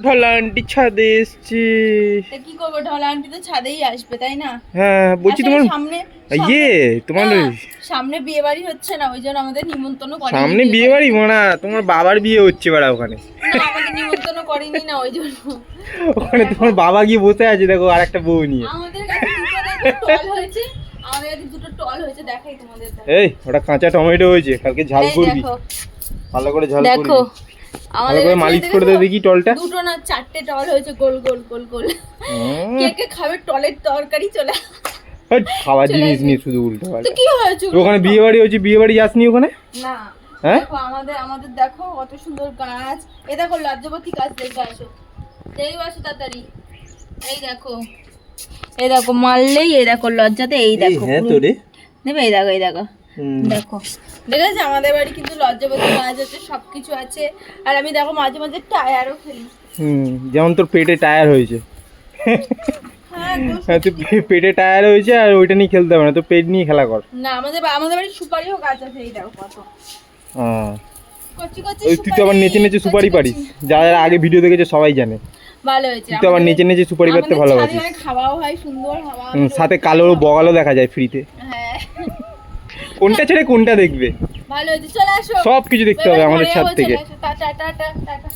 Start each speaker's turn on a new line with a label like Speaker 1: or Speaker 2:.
Speaker 1: Dhola aunty ছাদে এসছে।
Speaker 2: কি করবো, ঢলা আন্টি তো ছাদেই আসবে তাই না?
Speaker 1: হ্যাঁ বলছি তোমার
Speaker 2: সামনে
Speaker 1: তোমার
Speaker 2: সামনে বিয়ে বাড়ি হচ্ছে না, ওই জন্য আমাদের নিমন্ত্রণ করেনি।
Speaker 1: সামনে বিয়ে বাড়ি মানে তোমার বাবার বিয়ে হচ্ছে বাড়া ওখানে।
Speaker 2: না আমাদের নিমন্ত্রণ করেনি না, ওই জন্য।
Speaker 1: ওখানে তোমার বাবা গিয়ে বসে আছে দেখো আর একটা বউ নিয়ে।
Speaker 2: আমাদের কাছে দুটো টল হয়েছে, আমাদের কাছে দুটো টল হয়েছে, দেখাই তোমাদের।
Speaker 1: এই ওটা কাঁচা টমেটো হয়েছে, কালকে ঝাল করবি ভালো করে, ঝাল করবি
Speaker 2: দেখো
Speaker 1: ভালো করে মালিশ করে দে দেখি টলটা।
Speaker 2: দুটো না চারটে টল হয়েছে, গোল গোল গোল গোল। কে কে খাবে টলের তরকারি? চলে
Speaker 1: খাওয়ার জিনিস নিয়ে শুধু উল্টো
Speaker 2: তো কি হয়েছে?
Speaker 1: ওখানে বিয়ে বাড়ি হচ্ছে, বিয়ে বাড়ি যাসনি ওখানে?
Speaker 2: না
Speaker 1: হ্যাঁ
Speaker 2: দেখো আমাদের দেখো কত সুন্দর গাছ। এই দেখো লজ্জাবতী গাছ, দেখে আসো, দেখে আসো তাড়াতাড়ি। এই দেখো মারলেই, এই দেখো লজ্জাতে, এই দেখো।
Speaker 1: হ্যাঁ তো রে
Speaker 2: নেবে, এই দেখো দেখো দেখেছো আমাদের বাড়ি কিন্তু লজ্জাবতী গাছ আছে, সবকিছু আছে। আর আমি দেখো মাঝে মাঝে টায়ারও খেলি।
Speaker 1: যেমন তোর পেটে টায়ার হয়েছে।
Speaker 2: হ্যাঁ
Speaker 1: তুই পেটে টায়ার হয়েছে আর ওইটা নিয়ে খেলতে হবে না, তো পেট নিয়ে খেলা কর।
Speaker 2: না আমাদের বাড়ি সুপারিও গাছ আছে, এই দেখো কত।
Speaker 1: তুই তো আবার নেচে নেচে সুপারি পারিস, যারা আগে ভিডিও দেখেছে সবাই জানে।
Speaker 2: ভালো হয়েছে।
Speaker 1: তুই তো আবার নেচে নেচে সুপারি পারতে ভালোবাসিস।
Speaker 2: খাওয়াও হয় সুন্দর, হাওয়া
Speaker 1: সাথে কালো বগালও দেখা যায় ফ্রিতে।
Speaker 2: হ্যাঁ
Speaker 1: কোনটা ছেড়ে কোনটা দেখবে?
Speaker 2: ভালো হয়েছে, চলে আসো।
Speaker 1: সব কিছু দেখতে হবে আমাদের ছাদ থেকে।
Speaker 2: Tata tata tata.